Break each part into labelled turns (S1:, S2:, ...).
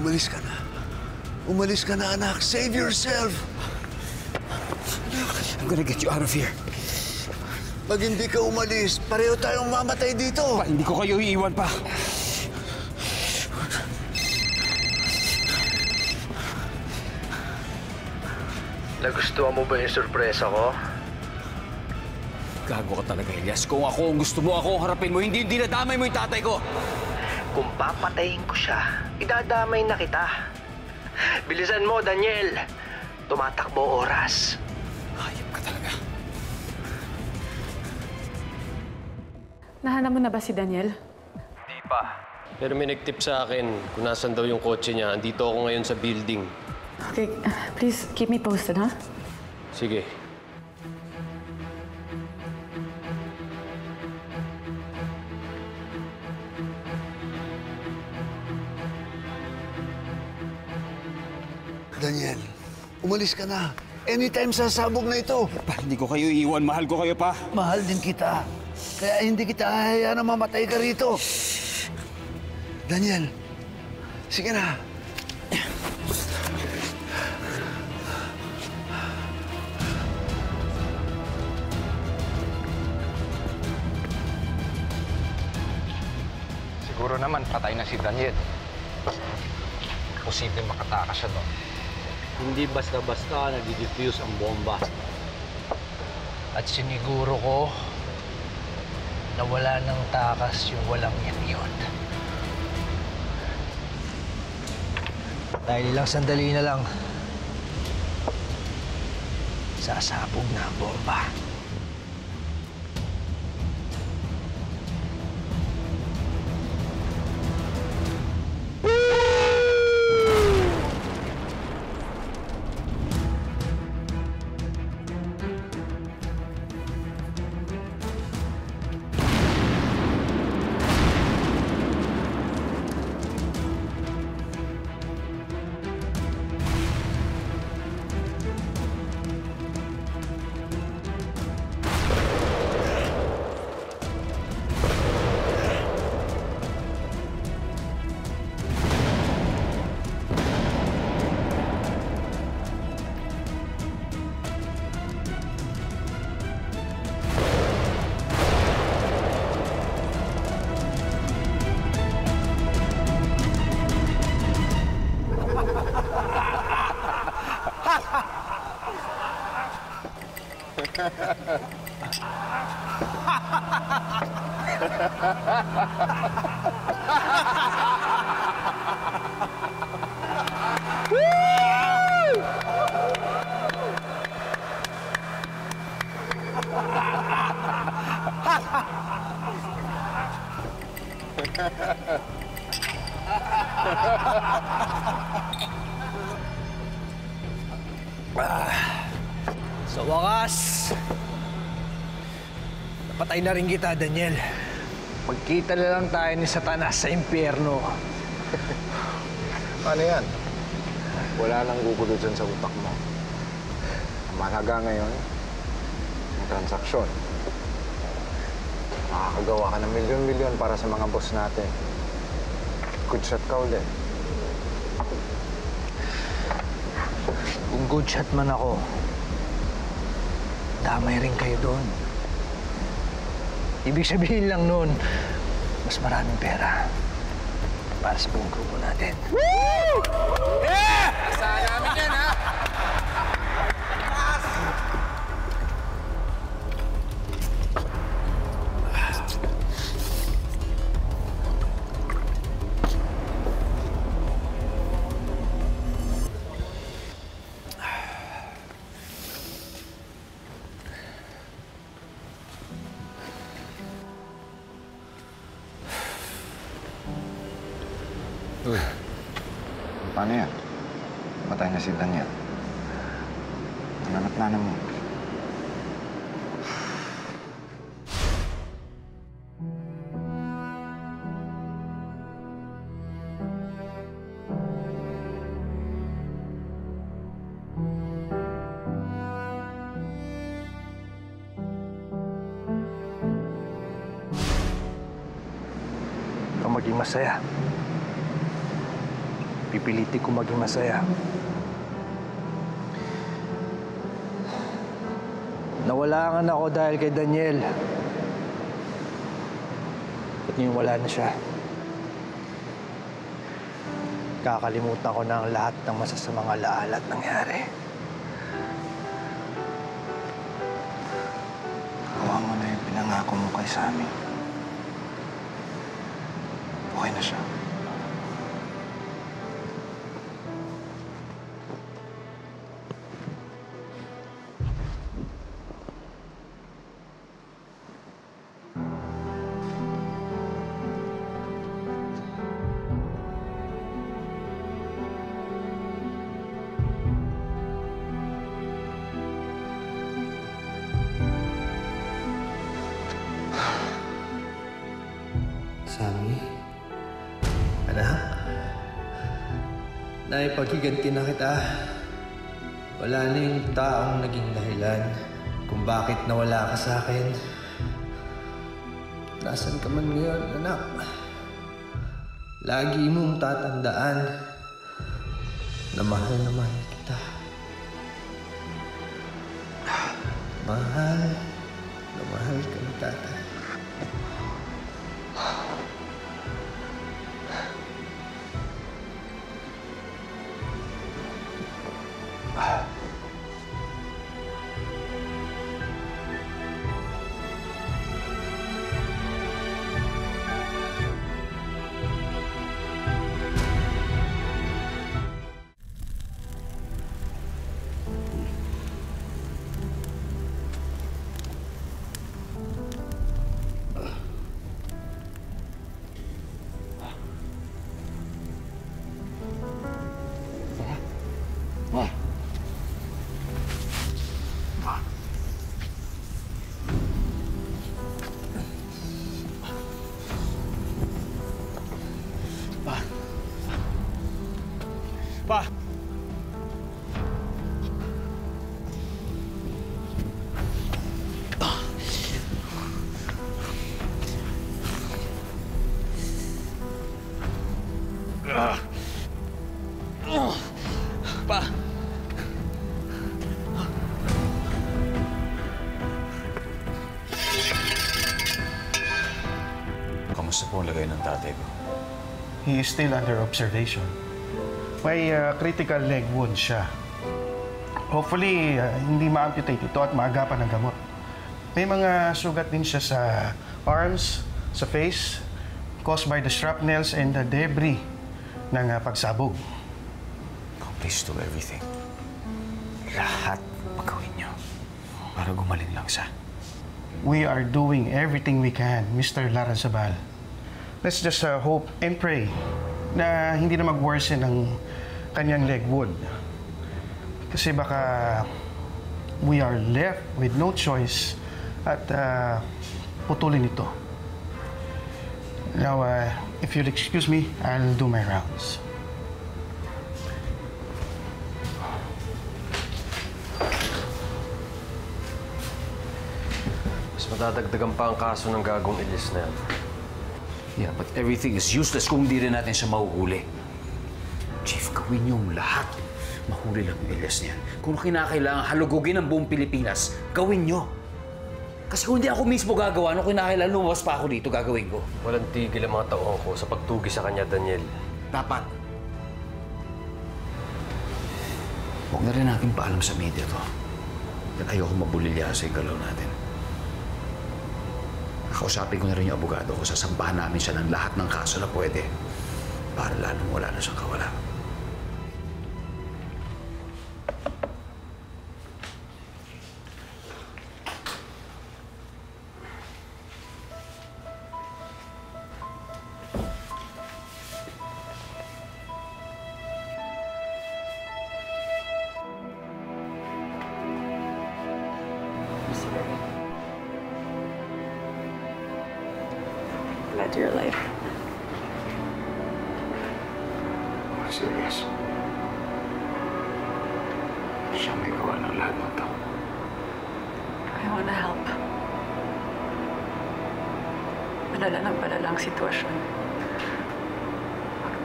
S1: Umalis ka na. Umalis ka na, anak. Save yourself. Anak.
S2: I'm gonna get you out of here.
S1: Pag hindi ka umalis, pareho tayong mamatay dito.
S2: Pa, hindi ko kayo iiwan pa.
S3: Nagustuhan mo ba yung sorpresa ko?
S2: Gago ka talaga, Elias. Kung ako ang gusto mo, ako ang harapin mo, hindi dinadamay mo yung tatay ko.
S3: Kung papatayin ko siya, idadamay na kita. Bilisan mo, Daniel. Tumatakbo oras.
S2: Hayop ka talaga.
S4: Nahanap mo na ba si Daniel?
S5: Hindi pa. Pero may nagtip sa akin kung nasan daw yung kotse niya. Andito ako ngayon sa building.
S4: Okay, please keep me posted, ha?
S5: Sige.
S1: Daniel, umalis ka na. Anytime sasabog na ito.
S2: Pa, hindi ko kayo iiwan. Mahal ko kayo pa.
S1: Mahal din kita. Kaya hindi kita hahayaan na mamatay ka rito. Daniel, sige na.
S6: Siguro naman patay na si Daniel. Posible makatakas siya doon.
S7: Hindi basta-basta nag-defuse ang bomba.
S3: At siniguro ko na wala ng takas yung walang yun. Dahil ilang sandali na lang, sasabog na ang bomba. Sa wakas, napatay na rin kita, Daniel. Magkita na lang tayo ni Satanas sa impyerno.
S6: Paano yan? Wala nang gugulo dyan sa utak mo. Ang mahalaga ngayon, ang transaksyon. Makakagawa ka ng milyon-milyon para sa mga boss natin. Good shot ka ulit.
S3: Kung good shot man ako, damay rin kayo doon. Ibig sabihin lang nun, mas maraming pera para sa buong grupo natin.
S2: Woo! Yeah! Asahan namin yan, ha?
S6: Uy, paano yan? Patay na si Daniel. Nanap na mo.
S3: Ikaw maging masaya. Pipilitin ko maging masaya. Nawalangan ako dahil kay Daniel. At ngayon wala na siya. Kakalimutan ko na ang lahat ng masasamang alaala at nangyari.
S1: Gawa mo na yung pinangako mo kay Sammy. Okay na siya.
S3: Sammy? Anak? Naipaghiganti na kita. Wala na yung taong naging dahilan kung bakit nawala ka sa akin. Nasaan ka man ngayon, anak? Lagi mong tatandaan na mahal kita. Mahal na mahal ka ni tatay. Pa! Pa!
S2: Kamusta po ang lagay ng tatay ko?
S8: He is still under observation. May critical leg wound siya. Hopefully, hindi ma-amputate ito at maagapan ng gamot. May mga sugat din siya sa arms, sa face, caused by the shrapnels and the debris ng pagsabog.
S2: Please do everything. Lahat magawin niyo para gumaling lang siya.
S8: We are doing everything we can, Mr. Larrazabal. Let's just hope and pray na hindi na mag-worsen ang kanyang leg wound. Kasi baka we are left with no choice at putulin ito. Now, if you'll excuse me, I'll do my rounds.
S5: Mas madadagdagan pa ang kaso ng gagong Ilis na yan.
S2: Yeah, but everything is useless kung hindi rin natin siya mahuhuli. Chief, gawin niyong lahat. Mahuli lang yung Ilis niyan. Kung kinakailangan halugugin ang buong Pilipinas, gawin niyo. Kasi kung hindi ako mismo gagawa, nung kinakailangan lumabas pa ako dito, gagawin ko.
S5: Walang tigil ang mga tauhan ko sa pagtugi sa kanya, Daniel.
S2: Dapat. Huwag na rin natin paalam sa media to. Dahil ayoko mabulilya sa galaw natin. Kausapin ko na rin yung abogado ko. Sasambahan namin siya ng lahat ng kaso na pwede. Para lalong wala na siyang kawala.
S4: Glad you're alive.
S1: Serious. Siya may gawa ng lahat ng tao.
S4: I wanna help. Malala ng palala ang sitwasyon.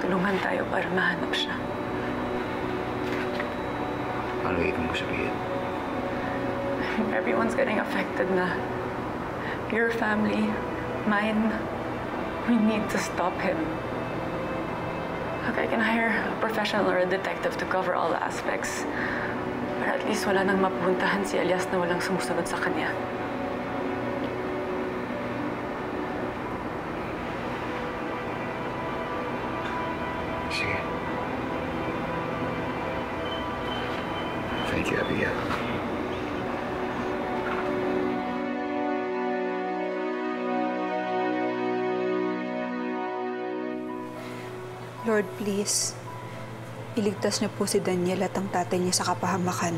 S4: Tulungan tayo para mahanap siya.
S2: Ano ibig mo sabihin?
S4: Everyone's getting affected na. Your family, mine. We need to stop him. Okay, I can hire a professional or a detective to cover all aspects. Para at least wala nang mapuntahan si Elias na walang sumusunod sa kanya.
S2: Sige. Thank you, Abigail.
S9: Lord, please, iligtas niyo po si Daniel at ang tatay niya sa kapahamakan.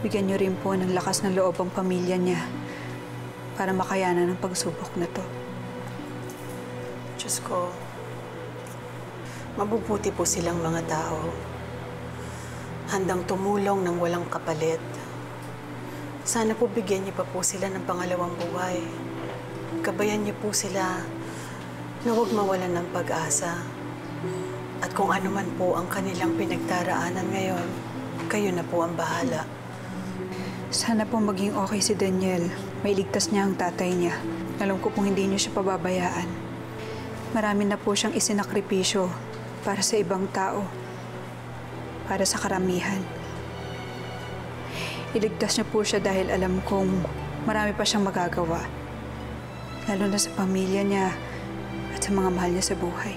S9: Bigyan niyo rin po ng lakas ng loob ang pamilya niya para makayanan ang pagsubok na to.
S10: Diyos ko, mabubuti po silang mga tao. Handang tumulong ng walang kapalit. Sana po bigyan niyo pa po sila ng pangalawang buhay. Gabayan niyo po sila na huwag mawalan ng pag-asa. At kung ano man po ang kanilang pinagdaraanan ngayon, kayo na po ang bahala.
S9: Sana po maging okay si Daniel. Mailigtas niya ang tatay niya. Alam ko pong hindi niyo siya pababayaan. Marami na po siyang isinakripisyo para sa ibang tao. Para sa karamihan. Iligtas niya po siya dahil alam kong marami pa siyang magagawa. Lalo na sa pamilya niya at sa mga mahal niya sa buhay.